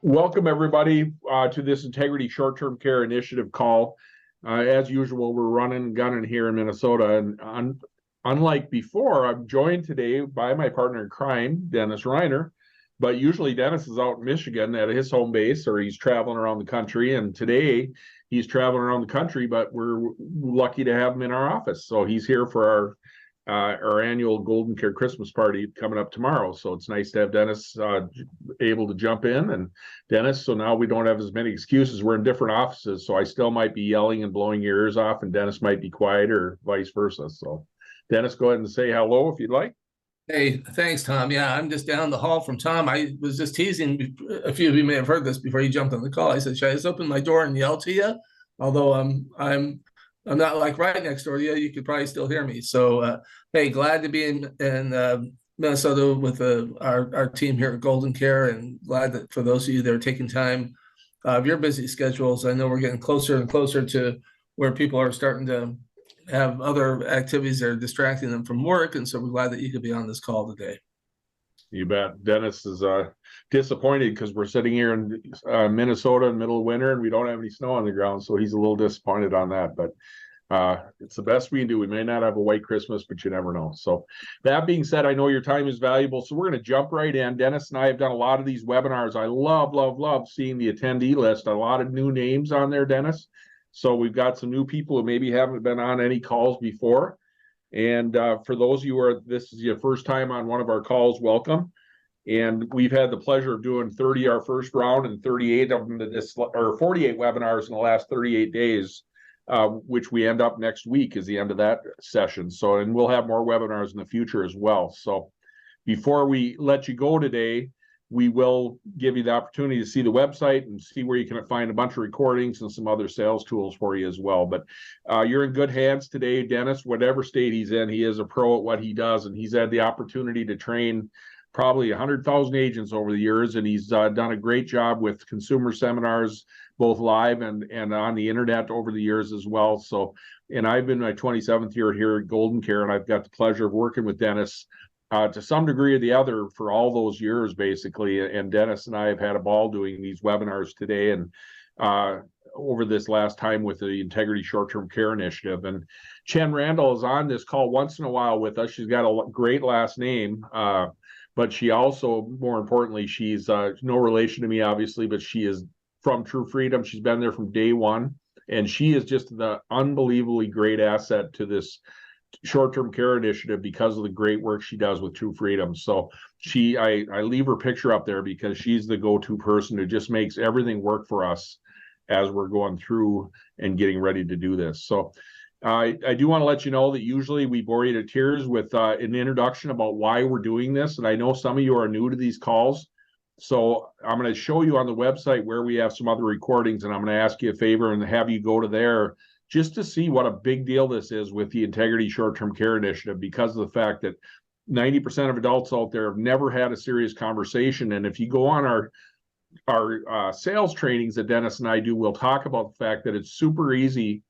Welcome, everybody, to this Integrity Short-Term Care Initiative call. As usual, we're running and gunning here in Minnesota. And unlike before, I'm joined today by my partner in crime, Dennis Reiner. But usually Dennis is out in Michigan at his home base, or he's traveling around the country. And today he's traveling around the country, but we're lucky to have him in our office. So he's here for our annual GoldenCare Christmas party coming up tomorrow. So it's nice to have Dennis able to jump in. And Dennis, so now we don't have as many excuses. We're in different offices, so I still might be yelling and blowing your ears off, and Dennis might be quiet, or vice versa. So Dennis, go ahead and say hello if you'd like. Hey, thanks, Tom. Yeah, I'm just down the hall from Tom. I was just teasing. A few of you may have heard this before you jumped on the call. I said, "Should I just open my door and yell to you?" Although I'm not like right next door to you. You could probably still hear me. So, hey, glad to be in Minnesota with our team here at GoldenCare, and glad that for those of you that are taking time of your busy schedules. I know we're getting closer and closer to where people are starting to have other activities that are distracting them from work, and so we're glad that you could be on this call today. You bet. Dennis is disappointed because we're sitting here in Minnesota in the middle of winter and we don't have any snow on the ground, so he's a little disappointed on that. But it's the best we can do. We may not have a white Christmas, but you never know. So that being said, I know your time is valuable, so we're going to jump right in. Dennis and I have done a lot of these webinars. I love seeing the attendee list. A lot of new names on there, Dennis. So we've got some new people who maybe haven't been on any calls before. And for those of you who this is your first time on one of our calls, welcome. And we've had the pleasure of doing 30 our first round and 38 of them or 48 webinars in the last 38 days, which we end up next week is the end of that session. So, and we'll have more webinars in the future as well. So before we let you go today, we will give you the opportunity to see the website and see where you can find a bunch of recordings and some other sales tools for you as well. But you're in good hands today, Dennis. Whatever state he's in, he is a pro at what he does, and he's had the opportunity to train probably 100,000 agents over the years, and he's done a great job with consumer seminars, both live and on the internet over the years as well. So, and I've been my 27th year here at GoldenCare, and I've got the pleasure of working with Dennis to some degree or the other for all those years, basically. And Dennis and I have had a ball doing these webinars today and over this last time with the Integrity Short-Term Care Initiative. And Chen Randall is on this call once in a while with us. She's got a great last name, but she also, more importantly, she's no relation to me, obviously, but she is from True Freedom. She's been there from day one, and she is just the unbelievably great asset to this short-term care initiative because of the great work she does with True Freedom. So I leave her picture up there because she's the go-to person who just makes everything work for us as we're going through and getting ready to do this. So I do want to let you know that usually we bore you to tears with an introduction about why we're doing this. And I know some of you are new to these calls. So I'm going to show you on the website where we have some other recordings, and I'm going to ask you a favor and have you go to there just to see what a big deal this is with the Integrity Short-Term Care Initiative, because of the fact that 90% of adults out there have never had a serious conversation. And if you go on our sales trainings that Dennis and I do, we'll talk about the fact that it's super easy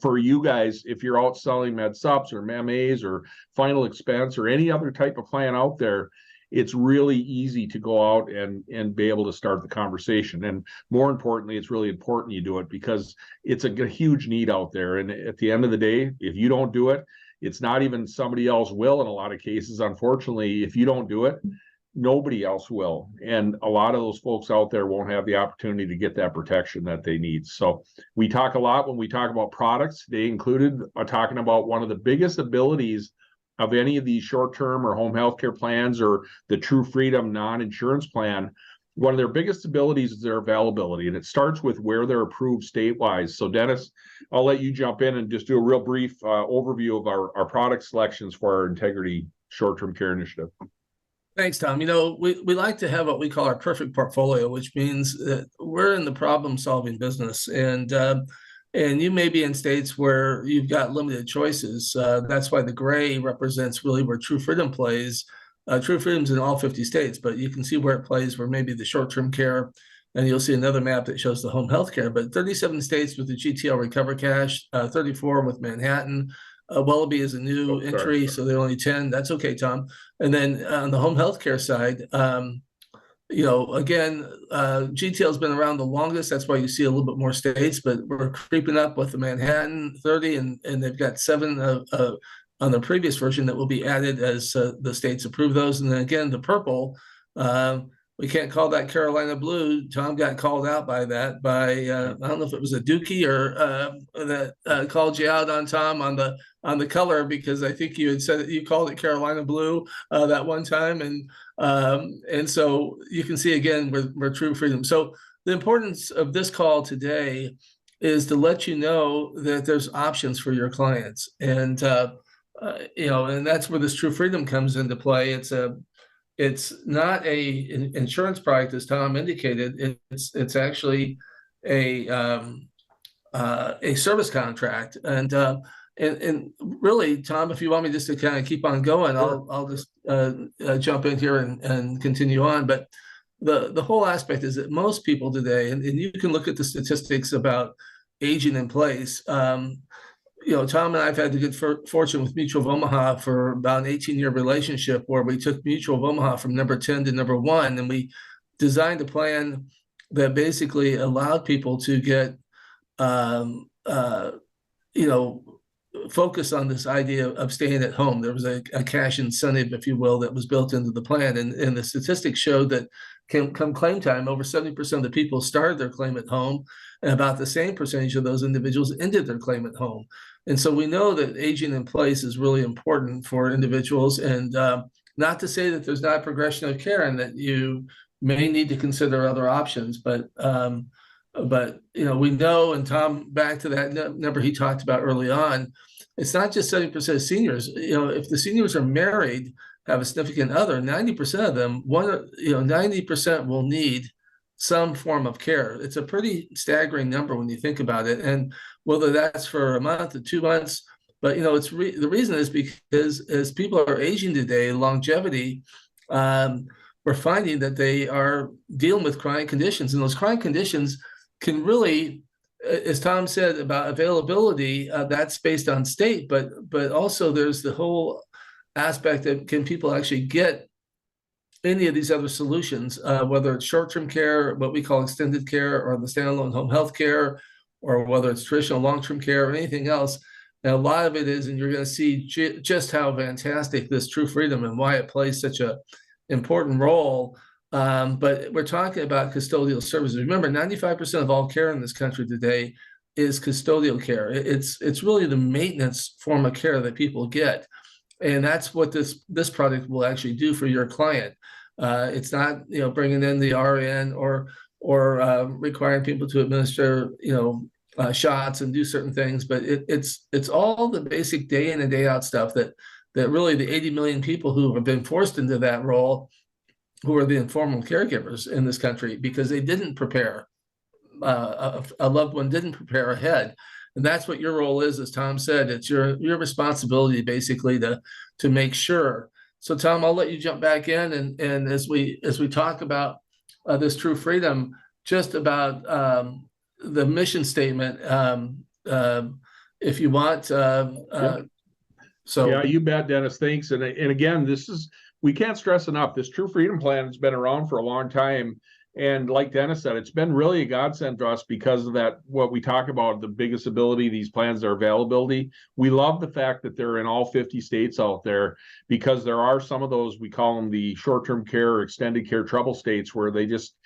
for you guys, if you're out selling med sups or MAs or final expense or any other type of plan out there. It's really easy to go out and be able to start the conversation. And more importantly, it's really important you do it because it's a huge need out there. And at the end of the day, if you don't do it, it's not even somebody else will in a lot of cases. Unfortunately, if you don't do it, nobody else will. And a lot of those folks out there won't have the opportunity to get that protection that they need. So we talk a lot when we talk about products, they included talking about one of the biggest abilities of any of these short-term or home health care plans or the True Freedom non-insurance plan. One of their biggest abilities is their availability, and it starts with where they're approved state-wise. So Dennis, I'll let you jump in and just do a real brief overview of our product selections for our Integrity Short-Term Care Initiative. Thanks, Tom. You know, we like to have what we call our perfect portfolio, which means that we're in the problem-solving business. And you may be in states where you've got limited choices. That's why the gray represents really where True Freedom plays. True Freedom's in all 50 states, but you can see where it plays, where maybe the short-term care, and you'll see another map that shows the home health care. But 37 states with the GTL Recover Cash, 34 with Manhattan. Wallaby is a new entry, so they're only 10. That's okay, Tom. And then on the home health care side, again, GTL's been around the longest. That's why you see a little bit more states, but we're creeping up with the Manhattan 30, and they've got 7 on the previous version that will be added as the states approve those. And then again, the purple, we can't call that Carolina blue. Tom got called out by that by I don't know if it was a Dookie or that called you out on Tom on the color, because I think you had said that you called it Carolina blue that one time, and so you can see again we're true freedom. So the importance of this call today is to let you know that there's options for your clients, and and that's where this true freedom comes into play. It's not an insurance product, as Tom indicated. It's actually a service contract, and really, Tom, if you want me just to kind of keep on going, Sure. I'll just jump in here and continue on. But the whole aspect is that most people today, and you can look at the statistics about aging in place. Tom and I've had the good fortune with Mutual of Omaha for about an 18-year relationship, where we took Mutual of Omaha from number 10 to number 1, and we designed a plan that basically allowed people to get, focus on this idea of staying at home. There was a cash incentive, if you will, that was built into the plan, and the statistics showed that come claim time, over 70% of the people started their claim at home, and about the same percentage of those individuals ended their claim at home. And so we know that aging in place is really important for individuals, and not to say that there's not progression of care and that you may need to consider other options, but we know, and Tom, back to that number he talked about early on, it's not just 70% of seniors. If the seniors are married, have a significant other, 90% of them, 90% will need some form of care. It's a pretty staggering number when you think about it, and whether that's for a month or 2 months. But the reason is because as people are aging today, longevity, we're finding that they are dealing with chronic conditions, and those chronic conditions can really, as Tom said about availability, that's based on state, but also there's the whole aspect of, can people actually get any of these other solutions, whether it's short-term care, what we call extended care, or the standalone home health care, or whether it's traditional long-term care or anything else. And a lot of it is, and you're going to see just how fantastic this true freedom and why it plays such a important role. But we're talking about custodial services. Remember, 95% of all care in this country today is custodial care. It's really the maintenance form of care that people get. And that's what this product will actually do for your client. It's not, bringing in the RN or requiring people to administer, shots and do certain things, but it's all the basic day in and day out stuff that really the 80 million people who have been forced into that role, who are the informal caregivers in this country, because they didn't prepare, a loved one didn't prepare ahead. And that's what your role is, as Tom said. It's your responsibility basically to make sure. So Tom, I'll let you jump back in, and as we talk about this true freedom, just about the mission statement, if you want. So yeah, you bet, Dennis. Thanks. And again, we can't stress enough, this True Freedom Plan has been around for a long time. And like Dennis said, it's been really a godsend to us because of that, what we talk about, the biggest ability, these plans, their availability. We love the fact that they're in all 50 states out there, because there are some of those, we call them the short-term care or extended care trouble states, where they just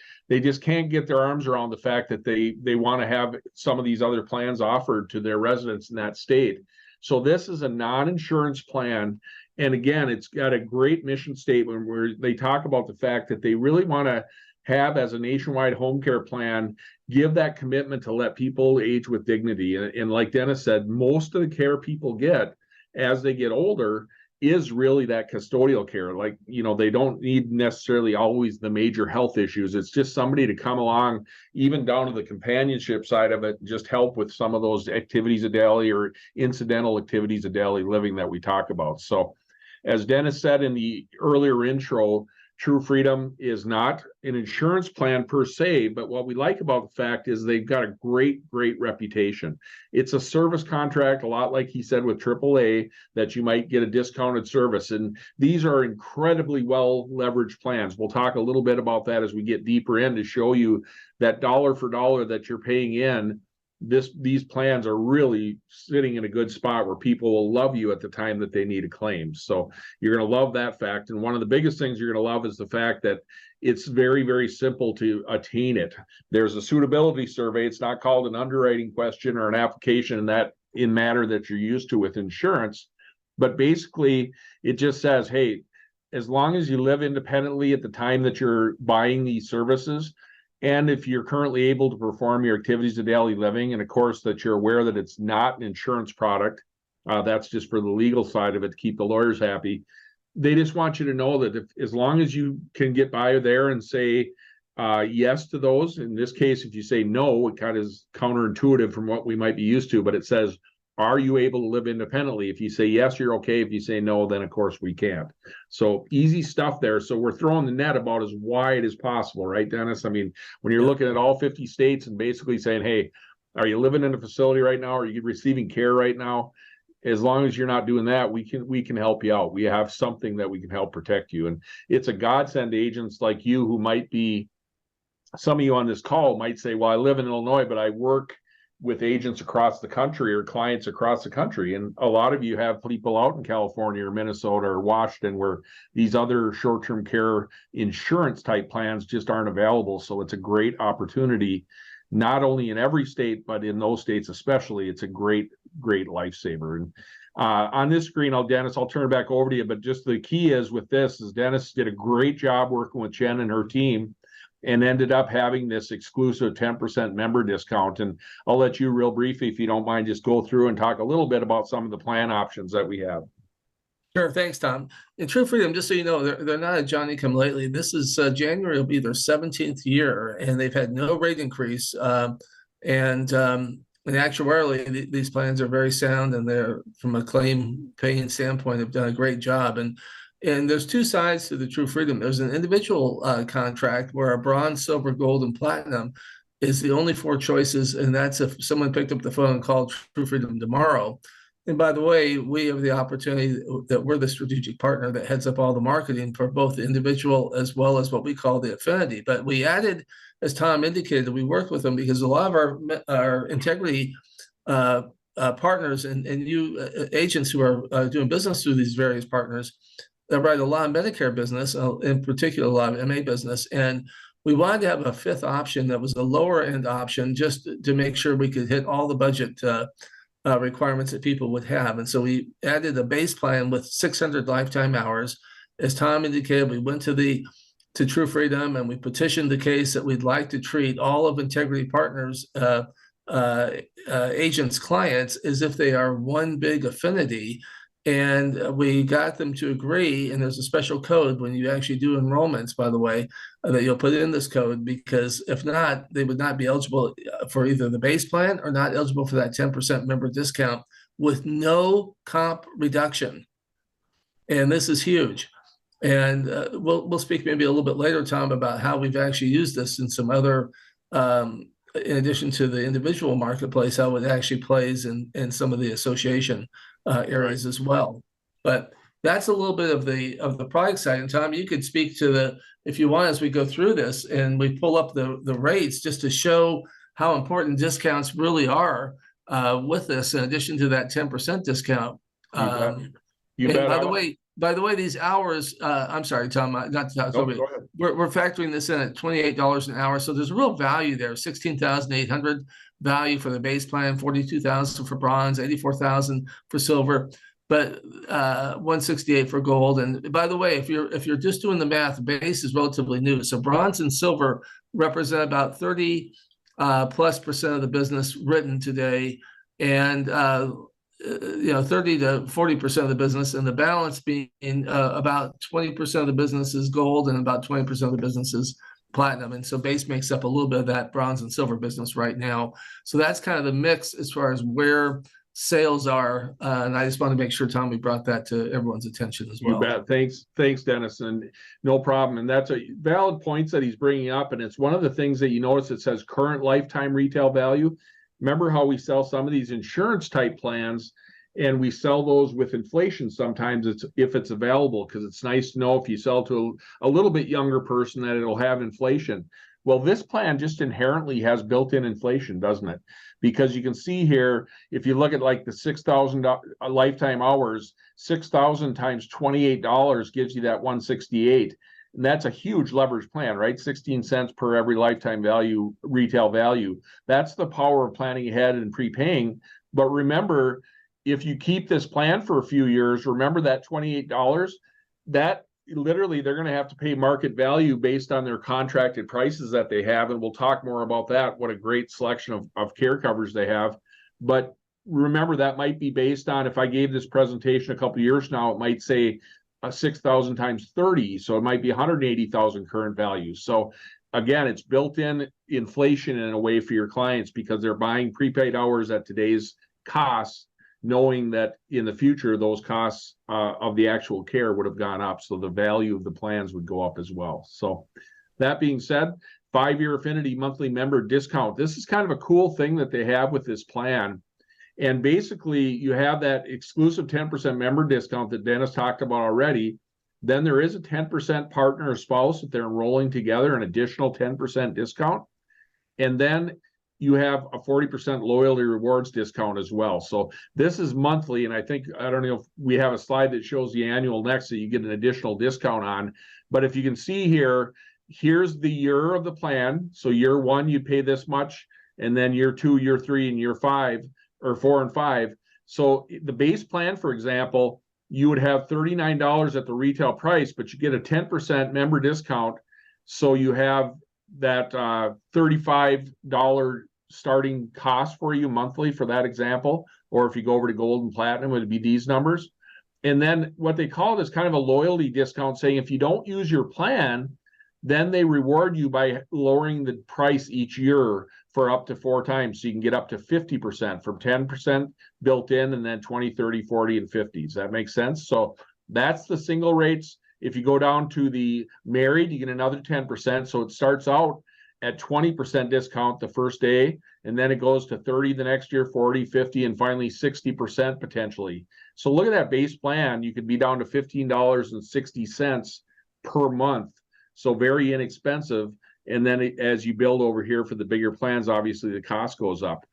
can't get their arms around the fact that they want to have some of these other plans offered to their residents in that state. So this is a non-insurance plan. And again, it's got a great mission statement where they talk about the fact that they really want to have, as a nationwide home care plan, give that commitment to let people age with dignity. And like Dennis said, most of the care people get as they get older is really that custodial care. Like, they don't need necessarily always the major health issues. It's just somebody to come along, even down to the companionship side of it, and just help with some of those activities of daily or incidental activities of daily living that we talk about. So as Dennis said in the earlier intro, True Freedom is not an insurance plan per se, but what we like about the fact is they've got a great reputation. It's a service contract, a lot like he said with AAA, that you might get a discounted service. And these are incredibly well leveraged plans. We'll talk a little bit about that as we get deeper in to show you that dollar for dollar that you're paying in. These plans are really sitting in a good spot where people will love you at the time that they need a claim. So you're going to love that fact. And one of the biggest things you're going to love is the fact that it's very simple to attain it. There's a suitability survey. It's not called an underwriting question or an application in matter that you're used to with insurance. But basically, it just says, hey, as long as you live independently at the time that you're buying these services, and if you're currently able to perform your activities of daily living, and of course that you're aware that it's not an insurance product, that's just for the legal side of it to keep the lawyers happy. They just want you to know that as long as you can get by there and say yes to those, in this case, if you say no, it kind of is counterintuitive from what we might be used to, but it says, are you able to live independently? If you say yes, you're okay. If you say no, then of course we can't. So easy stuff there. So we're throwing the net about as wide as possible, right, Dennis? I mean, when you're looking at all 50 states and basically saying, hey, are you living in a facility right now? Are you receiving care right now? As long as you're not doing that, we can help you out. We have something that we can help protect you. And it's a godsend to agents like you who might be, some of you on this call might say, well, I live in Illinois, but I work with agents across the country or clients across the country. And a lot of you have people out in California or Minnesota or Washington where these other short-term care insurance type plans just aren't available. So it's a great opportunity, not only in every state, but in those states especially. It's a great lifesaver. And on this screen, Dennis, I'll turn it back over to you. But just the key is with this is Dennis did a great job working with Jen and her team and ended up having this exclusive 10% member discount. And I'll let you real briefly, if you don't mind, just go through and talk a little bit about some of the plan options that we have. Sure. Thanks, Tom. In True Freedom, just so you know, they're not a Johnny come lately. This is January will be their 17th year, and they've had no rate increase. And actuarially, these plans are very sound, and they're, from a claim paying standpoint, have done a great job. And there's two sides to the True Freedom. There's an individual contract where a bronze, silver, gold, and platinum is the only four choices. And that's if someone picked up the phone and called True Freedom tomorrow. And by the way, we have the opportunity that we're the strategic partner that heads up all the marketing for both the individual as well as what we call the affinity. But we added, as Tom indicated, we worked with them because a lot of our integrity partners and you agents who are doing business through these various partners that write a lot of Medicare business, in particular, a lot of MA business. And we wanted to have a fifth option that was a lower end option just to make sure we could hit all the budget requirements that people would have. And so we added a base plan with 600 lifetime hours. As Tom indicated, we went to True Freedom and we petitioned the case that we'd like to treat all of Integrity Partners agents' clients as if they are one big affinity. And we got them to agree, and there's a special code when you actually do enrollments, by the way, that you'll put in this code, because if not, they would not be eligible for either the base plan or not eligible for that 10% member discount with no comp reduction. And this is huge. And we'll speak maybe a little bit later, Tom, about how we've actually used this in some other, in addition to the individual marketplace, how it actually plays in some of the association areas as well. But that's a little bit of the product side. And Tom, you could speak to if you want, as we go through this and we pull up the rates just to show how important discounts really are with this, in addition to that 10% discount. You bet. By the way, these hours, I'm sorry, Tom, not to talk over you. We're factoring this in at $28 an hour. So there's a real value there, $16,800 value for the base plan, $42,000 for bronze, $84,000 for silver, but $168 for gold. And by the way, if you're just doing the math, base is relatively new. So bronze and silver represent about 30% plus of the business written today, and 30 to 40% of the business, and the balance being about 20% of the business is gold and about 20% of the business is platinum. And so base makes up a little bit of that bronze and silver business right now. So that's kind of the mix as far as where sales are. And I just want to make sure, Tom, we brought that to everyone's attention as You well. bet. Thanks, Dennis, and no problem. And that's a valid points that he's bringing up. And it's one of the things that you notice it says current lifetime retail value. Remember how we sell some of these insurance type plans, and we sell those with inflation sometimes if it's available, because it's nice to know if you sell to a little bit younger person that it'll have inflation. Well, this plan just inherently has built-in inflation, doesn't it? Because you can see here, if you look at like the 6,000 lifetime hours, 6,000 times $28 gives you that 168. And that's a huge leverage plan, right? 16 cents per every lifetime value, retail value. That's the power of planning ahead and prepaying. But remember, if you keep this plan for a few years, remember that $28, that literally they're going to have to pay market value based on their contracted prices that they have. And we'll talk more about that. What a great selection of care coverage they have. But remember, that might be based on, if I gave this presentation a couple of years now, it might say 6,000 times 30. So it might be 180,000 current value. So again, it's built in inflation in a way for your clients, because they're buying prepaid hours at today's costs, knowing that in the future, those costs of the actual care would have gone up. So the value of the plans would go up as well. So that being said, 5-year affinity monthly member discount. This is kind of a cool thing that they have with this plan. And basically, you have that exclusive 10% member discount that Dennis talked about already. Then there is a 10% partner or spouse if they're enrolling together, an additional 10% discount. And then you have a 40% loyalty rewards discount as well. So this is monthly. And I don't know if we have a slide that shows the annual next that you get an additional discount on. But if you can see here, here's the year of the plan. So year 1, you pay this much. And then year 2, year 3, and year 5, or 4 and 5. So the base plan, for example, you would have $39 at the retail price, but you get a 10% member discount. So you have that $35 starting cost for you monthly for that example. Or if you go over to Gold and Platinum, it would be these numbers. And then what they call it is kind of a loyalty discount, saying if you don't use your plan, then they reward you by lowering the price each year for up to 4 times. So you can get up to 50% from 10% built in, and then 20, 30, 40, and 50. Does that make sense? So that's the single rates. If you go down to the married, you get another 10%. So it starts out at 20% discount the first day, and then it goes to 30 the next year, 40, 50, and finally 60% potentially. So look at that base plan. You could be down to $15.60 per month. So very inexpensive. And then as you build over here for the bigger plans, obviously the cost goes up.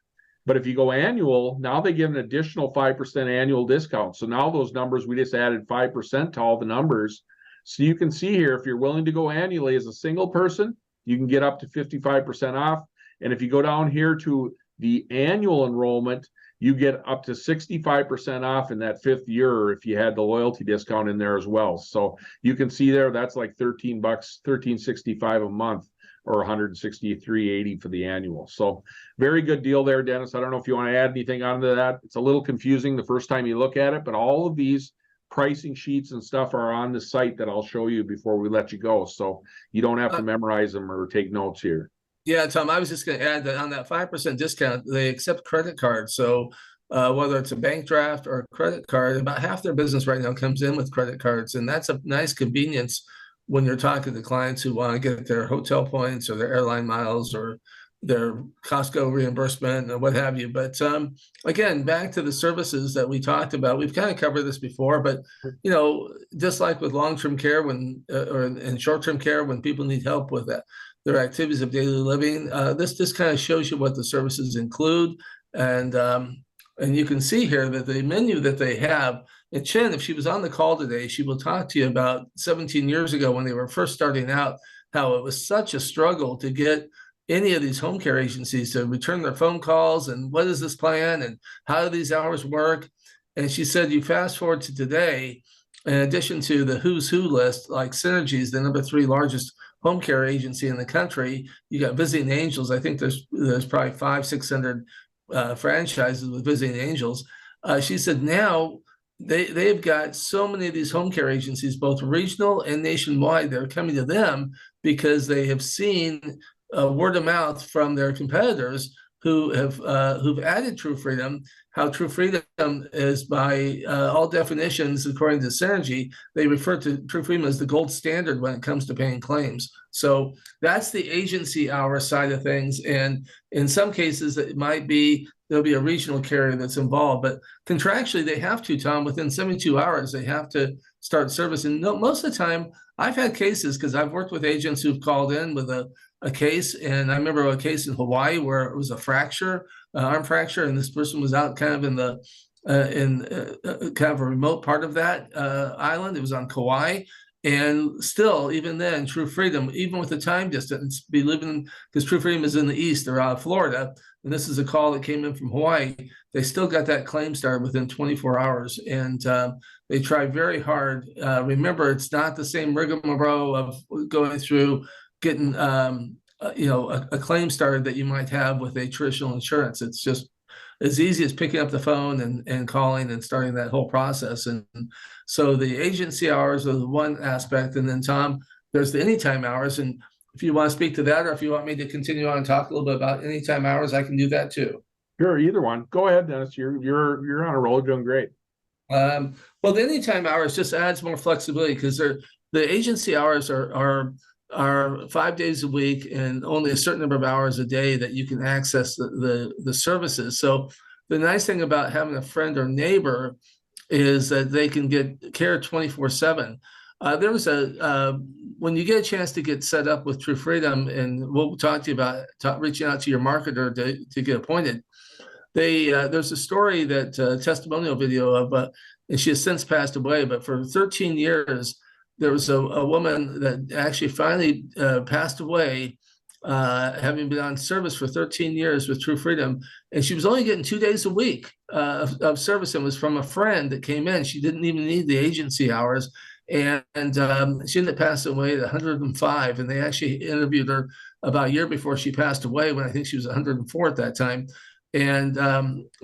But if you go annual, now they give an additional 5% annual discount. So now those numbers, we just added 5% to all the numbers. So you can see here, if you're willing to go annually as a single person, you can get up to 55% off. And if you go down here to the annual enrollment, you get up to 65% off in that 5th year if you had the loyalty discount in there as well. So you can see there, that's like $13, $13.65 a month, or $163.80 for the annual. So very good deal there, Dennis. I don't know if you want to add anything onto that. It's a little confusing the first time you look at it, but all of these pricing sheets and stuff are on the site that I'll show you before we let you go. So you don't have to memorize them or take notes here. Yeah, Tom, I was just going to add that on that 5% discount, they accept credit cards. So whether it's a bank draft or a credit card, about half their business right now comes in with credit cards. And that's a nice convenience when you're talking to clients who want to get their hotel points or their airline miles or their Costco reimbursement or what have you. But again, back to the services that we talked about, we've kind of covered this before, but just like with long-term care or in short-term care, when people need help with that, their activities of daily living, this just kind of shows you what the services include. And you can see here that the menu that they have, and Chen, if she was on the call today, she will talk to you about 17 years ago when they were first starting out, how it was such a struggle to get any of these home care agencies to return their phone calls and what is this plan and how do these hours work. And she said, you fast forward to today, in addition to the who's who list, like Synergy's the number 3 largest home care agency in the country. You got Visiting Angels. I think there's probably 500-600 franchises with Visiting Angels. She said now they've got so many of these home care agencies, both regional and nationwide, they're coming to them because they have seen word of mouth from their competitors who've added True Freedom. How True Freedom is, by all definitions, according to Synergy, they refer to True Freedom as the gold standard when it comes to paying claims. So that's the agency hour side of things. And in some cases, it might be there'll be a regional carrier that's involved, but contractually they have to, Tom, within 72 hours, they have to start service. And no, most of the time, I've had cases because I've worked with agents who've called in with a case, and I remember a case in Hawaii where it was a fracture, arm fracture, and this person was out kind of in the kind of a remote part of that island. It was on Kauai, and still, even then, True Freedom, even with the time distance, be living, because True Freedom is in the east, they're out of Florida, and this is a call that came in from Hawaii. They still got that claim started within 24 hours, and they try very hard. Remember, it's not the same rigmarole of going through getting a claim started that you might have with a traditional insurance. It's just as easy as picking up the phone and calling and starting that whole process. And so the agency hours are the one aspect. And then, Tom, there's the anytime hours. And if you want to speak to that, or if you want me to continue on and talk a little bit about anytime hours, I can do that too. Sure, either one. Go ahead, Dennis. You're on a roll, doing great. Well, the anytime hours just adds more flexibility because the agency hours are 5 days a week and only a certain number of hours a day that you can access the services. So the nice thing about having a friend or neighbor is that they can get care 24/7. There was when you get a chance to get set up with True Freedom, and we'll talk to you about reaching out to your marketer to get appointed. There's a story that testimonial video of, and she has since passed away, but for 13 years, there was a woman that actually finally passed away, having been on service for 13 years with True Freedom. And she was only getting 2 days a week of service, and was from a friend that came in. She didn't even need the agency hours. And she ended up passing away at 105. And they actually interviewed her about a year before she passed away, when I think she was 104 at that time. And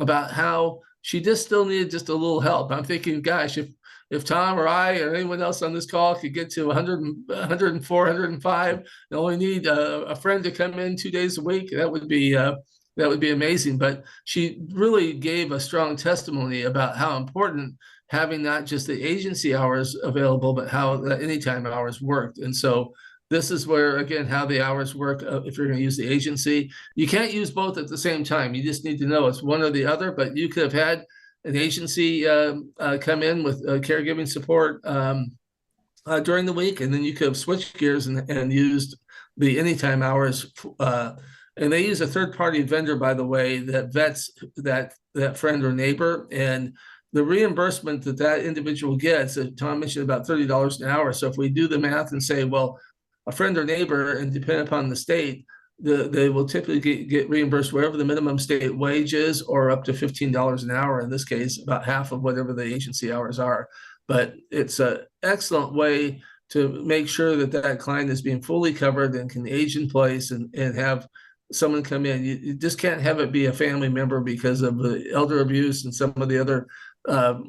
about how she just still needed just a little help. I'm thinking, gosh, if Tom or I or anyone else on this call could get to 100, 104, 105, and only need a friend to come in 2 days a week, that would be amazing. But she really gave a strong testimony about how important having not just the agency hours available, but how the anytime hours worked. And so this is where, again, how the hours work. If you're going to use the agency, you can't use both at the same time. You just need to know it's one or the other. But you could have had an agency come in with caregiving support during the week, and then you could have switched gears and used the anytime hours. And they use a third-party vendor, by the way, that vets that friend or neighbor, and the reimbursement that individual gets. Tom mentioned about $30 an hour. So if we do the math and say, well, a friend or neighbor, and depending upon the state, they will typically get reimbursed wherever the minimum state wage is, or up to $15 an hour. In this case, about half of whatever the agency hours are. But it's an excellent way to make sure that client is being fully covered and can age in place and have someone come in. You just can't have it be a family member because of the elder abuse and some of the other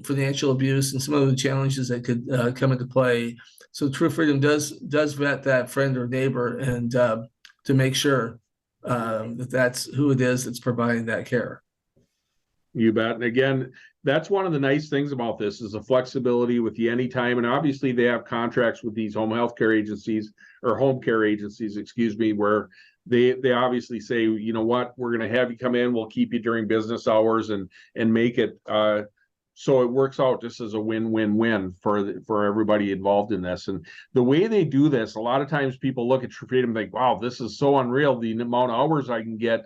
financial abuse and some of the challenges that could come into play. So True Freedom does vet that friend or neighbor, and to make sure that's who it is that's providing that care. You bet. And again, that's one of the nice things about this is the flexibility with the anytime. And obviously they have contracts with these home health care agencies, or home care agencies, excuse me, where they obviously say, you know what, we're going to have you come in, we'll keep you during business hours and make it so it works out just as a win-win-win for everybody involved in this. And the way they do this, a lot of times people look at True Freedom and think, wow, this is so unreal, the amount of hours I can get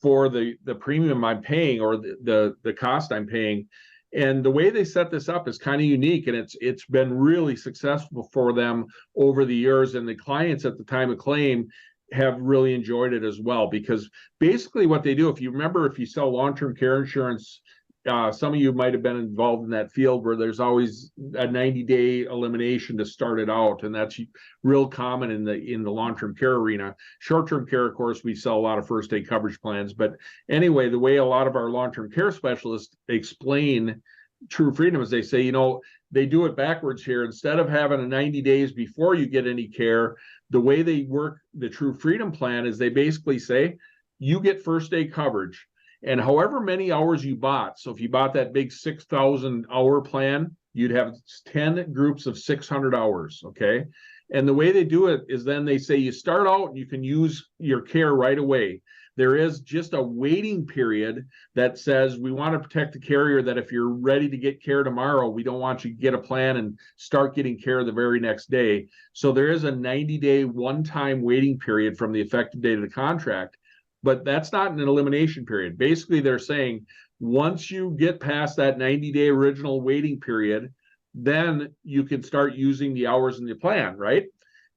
for the premium I'm paying, or the cost I'm paying. And the way they set this up is kind of unique, and it's been really successful for them over the years. And the clients at the time of claim have really enjoyed it as well, because basically what they do, if you remember, if you sell long-term care insurance, some of you might have been involved in that field where there's always a 90-day elimination to start it out, and that's real common in the long-term care arena. Short-term care, of course, we sell a lot of first aid coverage plans, but anyway, the way a lot of our long-term care specialists explain True Freedom is they say, you know, they do it backwards here. Instead of having a 90 days before you get any care, the way they work the True Freedom plan is they basically say, you get first day coverage. And however many hours you bought, so if you bought that big 6,000 hour plan, you'd have 10 groups of 600 hours, okay? And the way they do it is then they say you start out and you can use your care right away. There is just a waiting period that says we want to protect the carrier, that if you're ready to get care tomorrow, we don't want you to get a plan and start getting care the very next day. So there is a 90-day one-time waiting period from the effective date of the contract, but that's not an elimination period. Basically, they're saying once you get past that 90-day original waiting period, then you can start using the hours in the plan, right?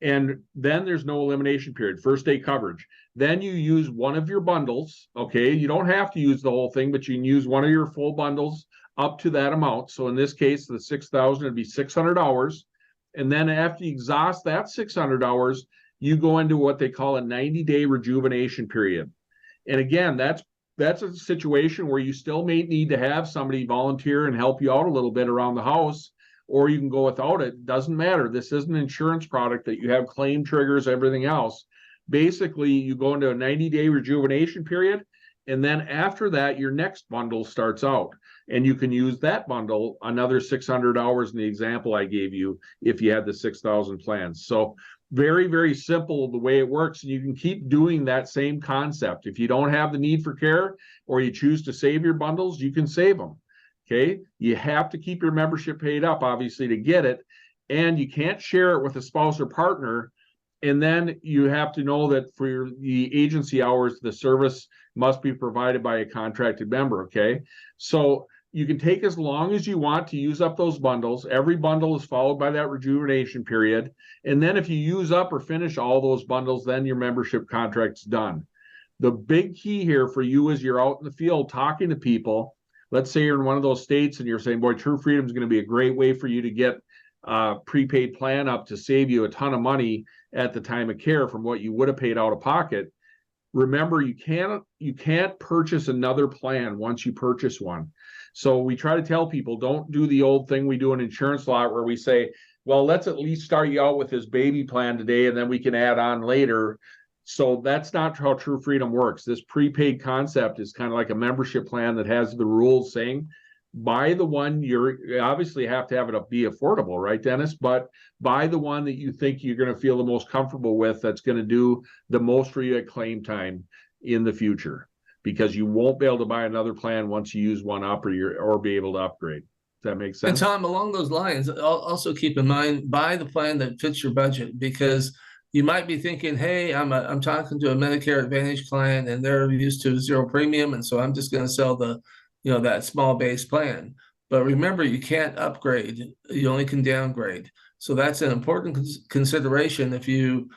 And then there's no elimination period, first day coverage. Then you use one of your bundles, okay? You don't have to use the whole thing, but you can use one of your full bundles up to that amount. So in this case, the 6,000 would be 600 hours. And then after you exhaust that 600 hours, you go into what they call a 90-day rejuvenation period. And again, that's a situation where you still may need to have somebody volunteer and help you out a little bit around the house, or you can go without it. Doesn't matter. This is an insurance product that you have claim triggers, everything else. Basically, you go into a 90-day rejuvenation period, and then after that, your next bundle starts out. And you can use that bundle another 600 hours in the example I gave you if you had the 6,000 plans. So very, very simple the way it works. And you can keep doing that same concept. If you don't have the need for care or you choose to save your bundles, you can save them. Okay, you have to keep your membership paid up, obviously, to get it, and you can't share it with a spouse or partner. And then you have to know that for the agency hours, the service must be provided by a contracted member. Okay, so you can take as long as you want to use up those bundles. Every bundle is followed by that rejuvenation period, and then if you use up or finish all those bundles, then your membership contract's done. The big key here for you is you're out in the field talking to people. Let's say you're in one of those states and you're saying, boy, True Freedom is going to be a great way for you to get a prepaid plan up to save you a ton of money at the time of care from what you would have paid out of pocket. Remember, you can't purchase another plan once you purchase one. So we try to tell people, don't do the old thing we do in insurance law where we say, well, let's at least start you out with this baby plan today and then we can add on later. So that's not how True Freedom works. This prepaid concept is kind of like a membership plan that has the rules saying, buy the one you obviously have to have it be affordable, right, Dennis? But buy the one that you think you're going to feel the most comfortable with, that's going to do the most for you at claim time in the future, because you won't be able to buy another plan once you use one up or be able to upgrade. Does that make sense? And Tom, along those lines, also keep in mind, buy the plan that fits your budget, because you might be thinking, hey, I'm talking to a Medicare Advantage client and they're used to 0 premium, and so I'm just going to sell that small base plan. But remember, you can't upgrade; you only can downgrade. So that's an important consideration. If you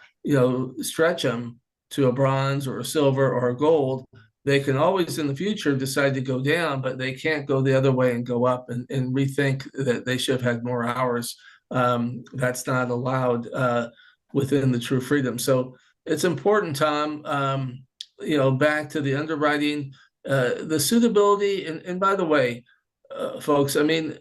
stretch them to a bronze or a silver or a gold, they can always in the future decide to go down, but they can't go the other way and go up and rethink that they should have had more hours. That's not allowed within the True Freedom. So it's important, Tom, back to the underwriting, the suitability. And by the way, folks, I mean,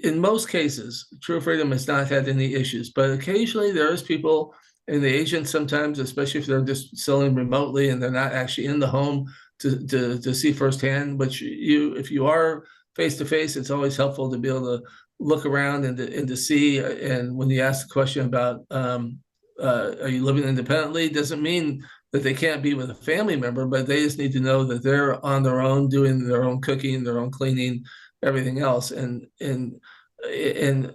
in most cases, True Freedom has not had any issues, but occasionally there is people, and the agents sometimes, especially if they're just selling remotely and they're not actually in the home to see firsthand, but if you are face-to-face, it's always helpful to be able to look around and to see. And when you ask the question about, are you living independently, doesn't mean that they can't be with a family member, but they just need to know that they're on their own, doing their own cooking, their own cleaning, everything else. And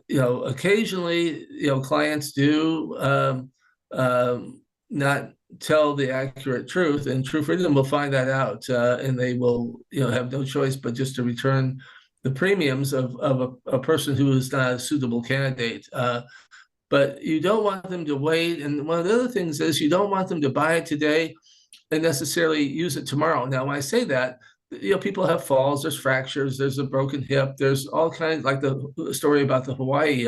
occasionally, clients do not tell the accurate truth, and True Freedom will find that out, and they will, have no choice but just to return the premiums of a person who is not a suitable candidate. But you don't want them to wait. And one of the other things is you don't want them to buy it today and necessarily use it tomorrow. Now, when I say that, people have falls, there's fractures, there's a broken hip, there's all kinds, like the story about the Hawaii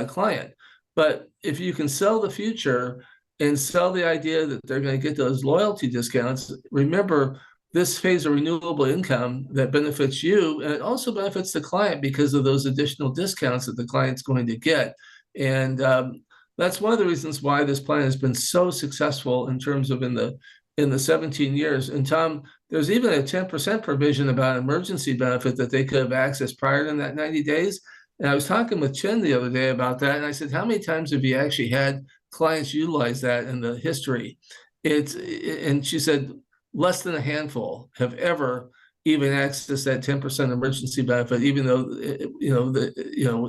client. But if you can sell the future and sell the idea that they're going to get those loyalty discounts, remember, this pays a renewable income that benefits you, and it also benefits the client because of those additional discounts that the client's going to get. And that's one of the reasons why this plan has been so successful in terms of in in the 17 years. And Tom, there's even a 10% provision about emergency benefit that they could have accessed prior to that 90 days. And I was talking with Chen the other day about that. And I said, how many times have you actually had clients utilize that in the history? And she said, less than a handful have ever even accessed that 10% emergency benefit, even though,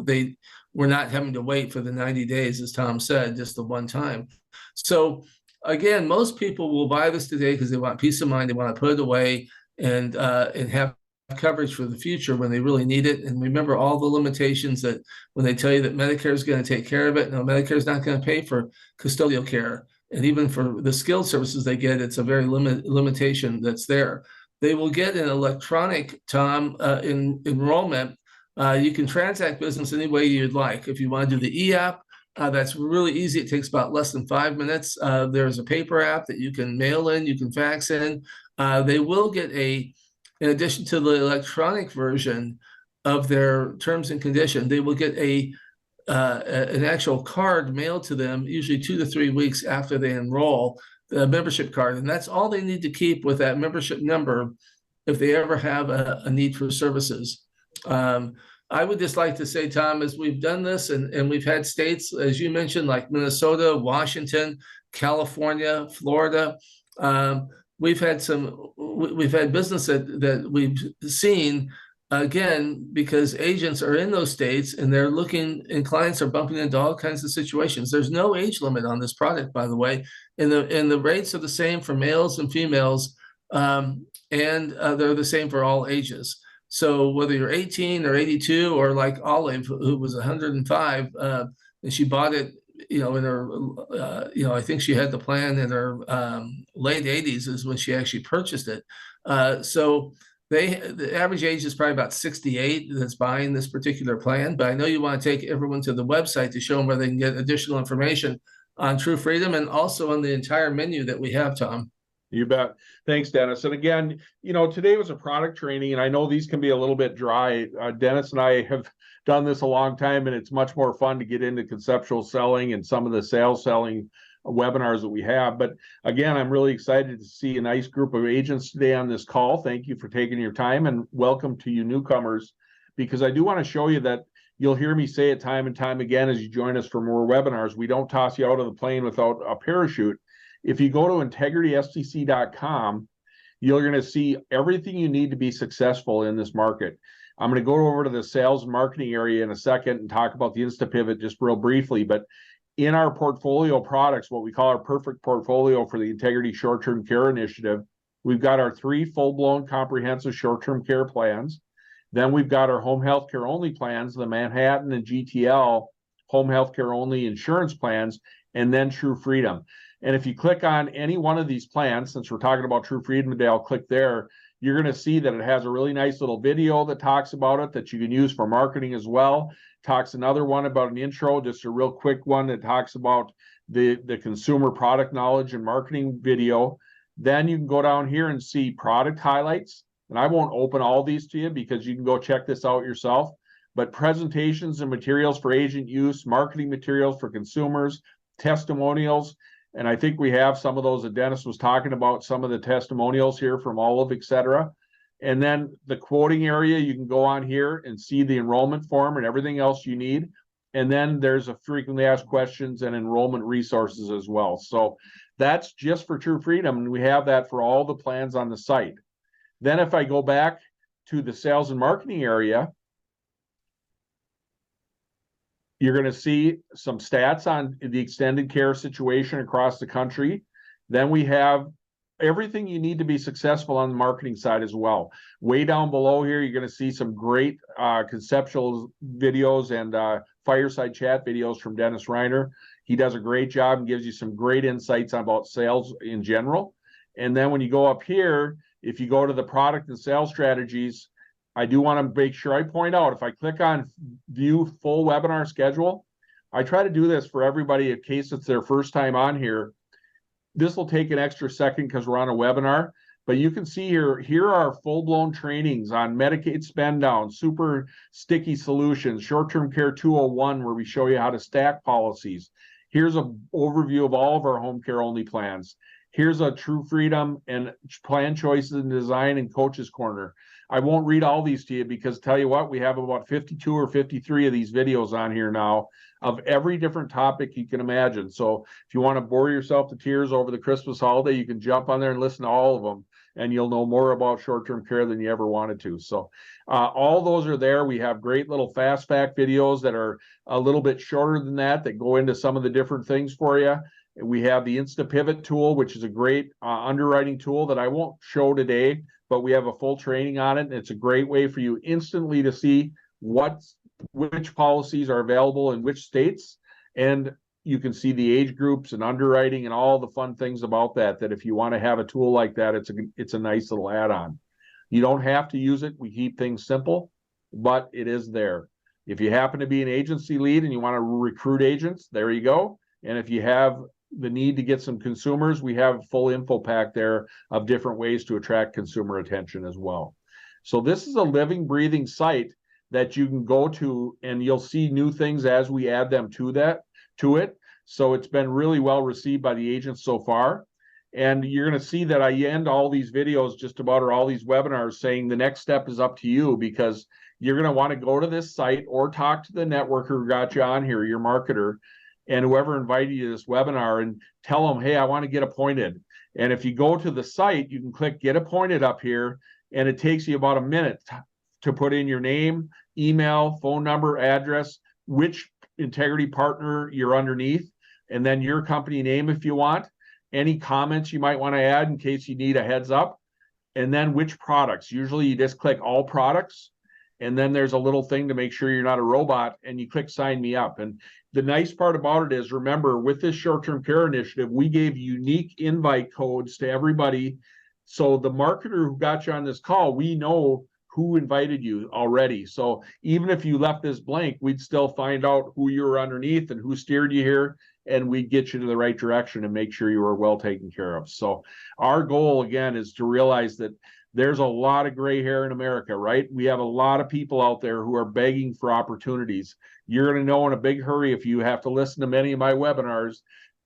they were not having to wait for the 90 days, as Tom said, just the one time. So again, most people will buy this today because they want peace of mind. They want to put it away and have coverage for the future when they really need it. And remember all the limitations that when they tell you that Medicare is going to take care of it, no, Medicare is not going to pay for custodial care. And even for the skilled services they get, it's a very limitation that's there. They will get an electronic, Tom, enrollment. You can transact business any way you'd like. If you want to do the e-app, that's really easy. It takes about less than 5 minutes. There's a paper app that you can mail in, you can fax in. They will get in addition to the electronic version of their terms and conditions, they will get an actual card mailed to them, usually 2 to 3 weeks after they enroll, the membership card. And that's all they need to keep with that membership number if they ever have a need for services. I would just like to say, Tom, as we've done this and we've had states, as you mentioned, like Minnesota, Washington, California, Florida, we've had business that we've seen, again, because agents are in those states and they're looking, and clients are bumping into all kinds of situations. There's no age limit on this product, by the way, and the rates are the same for males and females, and they're the same for all ages. So whether you're 18 or 82, or like Olive, who was 105, and she bought it, in her, I think she had the plan in her late 80s is when she actually purchased it. So the average age is probably about 68 that's buying this particular plan. But I know you want to take everyone to the website to show them where they can get additional information on True Freedom and also on the entire menu that we have, Tom. You bet. Thanks, Dennis. And again, today was a product training, and I know these can be a little bit dry. Dennis and I have done this a long time, and it's much more fun to get into conceptual selling and some of the sales selling webinars that we have. But again, I'm really excited to see a nice group of agents today on this call. Thank you for taking your time, and welcome to you newcomers, because I do want to show you that you'll hear me say it time and time again as you join us for more webinars. We don't toss you out of the plane without a parachute. If you go to integritystcc.com, you're going to see everything you need to be successful in this market. I'm going to go over to the sales and marketing area in a second and talk about the InstaPivot just real briefly. But in our portfolio products, what we call our perfect portfolio for the Integrity Short-Term Care Initiative, we've got our 3 full-blown comprehensive short-term care plans. Then we've got our home health care only plans, the Manhattan and GTL home health care only insurance plans, and then True Freedom. And if you click on any one of these plans, since we're talking about True Freedom today, I'll click there. You're going to see that it has a really nice little video that talks about it that you can use for marketing as well. Talks another one about an intro, just a real quick one that talks about the consumer product knowledge and marketing video. Then you can go down here and see product highlights. And I won't open all these to you because you can go check this out yourself. But presentations and materials for agent use, marketing materials for consumers, testimonials. And I think we have some of those that Dennis was talking about, some of the testimonials here from Olive, et cetera. And then the quoting area, you can go on here and see the enrollment form and everything else you need. And then there's a frequently asked questions and enrollment resources as well. So that's just for True Freedom. And we have that for all the plans on the site. Then if I go back to the sales and marketing area, you're going to see some stats on the extended care situation across the country. Then we have everything you need to be successful on the marketing side as well. Way down below here, you're going to see some great conceptual videos and fireside chat videos from Dennis Reiner. He does a great job and gives you some great insights about sales in general. And then when you go up here, if you go to the product and sales strategies, I do want to make sure I point out, if I click on view full webinar schedule, I try to do this for everybody in case it's their first time on here. This will take an extra second because we're on a webinar, but you can see here are full-blown trainings on Medicaid spend down, super sticky solutions, short-term care 201, where we show you how to stack policies. Here's an overview of all of our home care only plans. Here's a True Freedom and Plan Choices and Design and Coaches Corner. I won't read all these to you because tell you what, we have about 52 or 53 of these videos on here now of every different topic you can imagine. So if you want to bore yourself to tears over the Christmas holiday, you can jump on there and listen to all of them, and you'll know more about short-term care than you ever wanted to. So all those are there. We have great little fast fact videos that are a little bit shorter than that go into some of the different things for you. We have the Insta Pivot tool, which is a great underwriting tool that I won't show today, but we have a full training on it. And it's a great way for you instantly to see which policies are available in which states. And you can see the age groups and underwriting and all the fun things about that if you want to have a tool like that, it's a nice little add-on. You don't have to use it. We keep things simple, but it is there. If you happen to be an agency lead and you want to recruit agents, there you go. And if you have the need to get some consumers, we have a full info pack there of different ways to attract consumer attention as well. So this is a living, breathing site that you can go to, and you'll see new things as we add them to it. So it's been really well received by the agents so far. And you're going to see that I end all these videos just about, or all these webinars, saying the next step is up to you, because you're going to want to go to this site or talk to the networker who got you on here, your marketer, and whoever invited you to this webinar, and tell them, hey, I want to get appointed. And if you go to the site, you can click get appointed up here, and it takes you about a minute to put in your name, email, phone number, address, which integrity partner you're underneath, and then your company name if you want, any comments you might want to add in case you need a heads up, and then which products. Usually you just click all products, and then there's a little thing to make sure you're not a robot, and you click sign me up. And the nice part about it is, remember, with this short-term care initiative, we gave unique invite codes to everybody. So the marketer who got you on this call, we know who invited you already. So even if you left this blank, we'd still find out who you were underneath and who steered you here, and we'd get you to the right direction and make sure you were well taken care of. So our goal, again, is to realize that there's a lot of gray hair in America, right? We have a lot of people out there who are begging for opportunities. You're going to know in a big hurry if you have to listen to many of my webinars,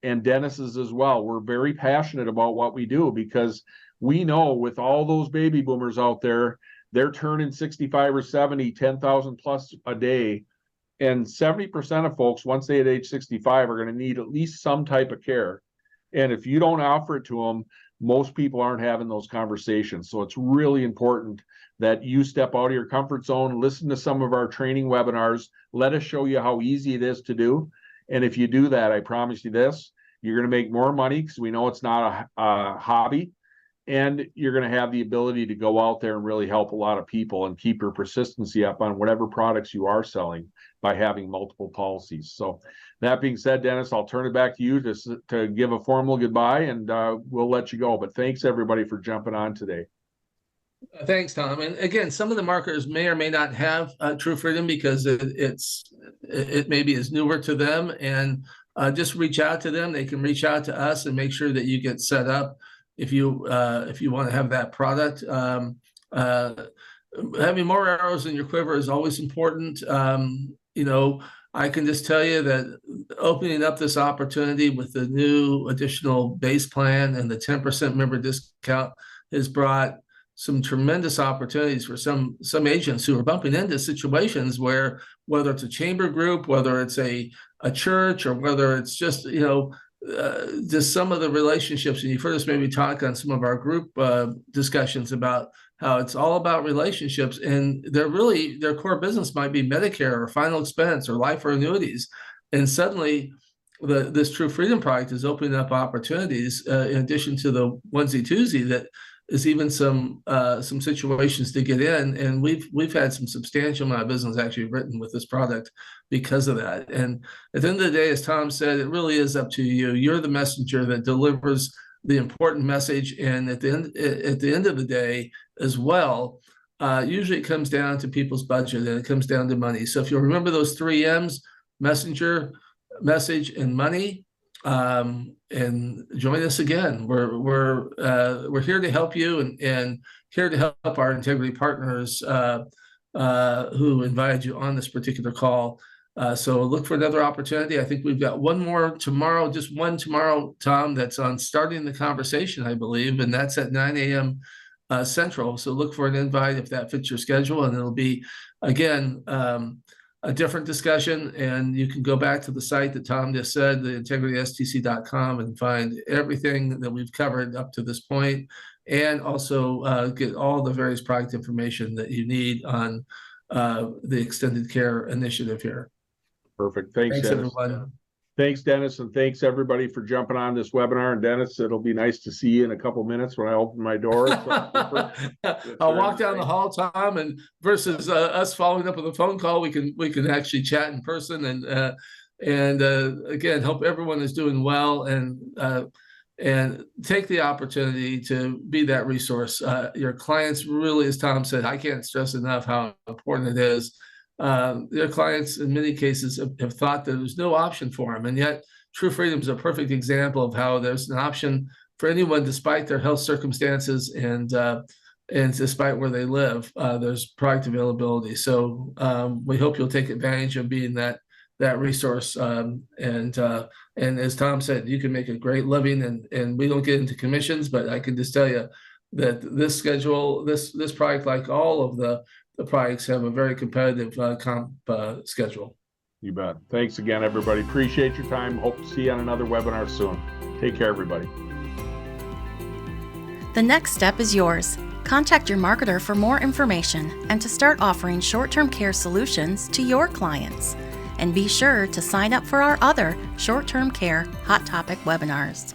and Dennis's as well. We're very passionate about what we do, because we know with all those baby boomers out there, they're turning 65 or 70, 10,000 plus a day. And 70% of folks, once they hit age 65, are going to need at least some type of care. And if you don't offer it to them, most people aren't having those conversations. So it's really important that you step out of your comfort zone, listen to some of our training webinars, let us show you how easy it is to do. And if you do that, I promise you this, you're going to make more money, because we know it's not a hobby. And you're going to have the ability to go out there and really help a lot of people and keep your persistency up on whatever products you are selling by having multiple policies. So that being said, Dennis, I'll turn it back to you to give a formal goodbye, and we'll let you go. But thanks, everybody, for jumping on today. Thanks, Tom. And again, some of the marketers may or may not have True Freedom, because it maybe is newer to them, and just reach out to them. They can reach out to us and make sure that you get set up if you want to have that product. Having more arrows in your quiver is always important. I can just tell you that opening up this opportunity with the new additional base plan and the 10% member discount has brought some tremendous opportunities for some agents who are bumping into situations where, whether it's a chamber group, whether it's a church, or whether it's just, just some of the relationships. And you've heard us maybe talk on some of our group discussions about how it's all about relationships, and their core business might be Medicare or final expense or life or annuities. And suddenly this True Freedom product is opening up opportunities in addition to the onesie twosie, that is even some situations to get in. And we've had some substantial amount of business actually written with this product because of that. And at the end of the day, as Tom said, it really is up to you. You're the messenger that delivers the important message. And at the end of the day as well, usually it comes down to people's budget, and it comes down to money. So if you'll remember those 3 M's: messenger, message, and money, and join us again. We're here to help you, and here to help our integrity partners who invited you on this particular call. So look for another opportunity. I think we've got one more tomorrow, just one tomorrow, Tom, that's on starting the conversation, I believe, and that's at 9 a.m. Central. So look for an invite if that fits your schedule, and it'll be, again, a different discussion. And you can go back to the site that Tom just said, the integritystc.com, and find everything that we've covered up to this point, and also get all the various product information that you need on the extended care initiative here. Perfect. Thanks, Dennis. Everyone. Thanks, Dennis, and thanks everybody for jumping on this webinar. And Dennis, it'll be nice to see you in a couple minutes when I open my door. I'll walk down the hall, Tom, and versus us following up with a phone call, we can actually chat in person, and again, hope everyone is doing well, and take the opportunity to be that resource. Your clients really, as Tom said, I can't stress enough how important it is. Their clients, in many cases, have thought that there's no option for them, and yet True Freedom is a perfect example of how there's an option for anyone, despite their health circumstances and despite where they live. There's product availability, so we hope you'll take advantage of being that resource. And as Tom said, you can make a great living, and we don't get into commissions, but I can just tell you that this schedule, this product, like all of the products, have a very competitive comp schedule. You bet. Thanks again, everybody. Appreciate your time. Hope to see you on another webinar soon. Take care, everybody. The next step is yours. Contact your marketer for more information and to start offering short-term care solutions to your clients. And be sure to sign up for our other short-term care hot topic webinars.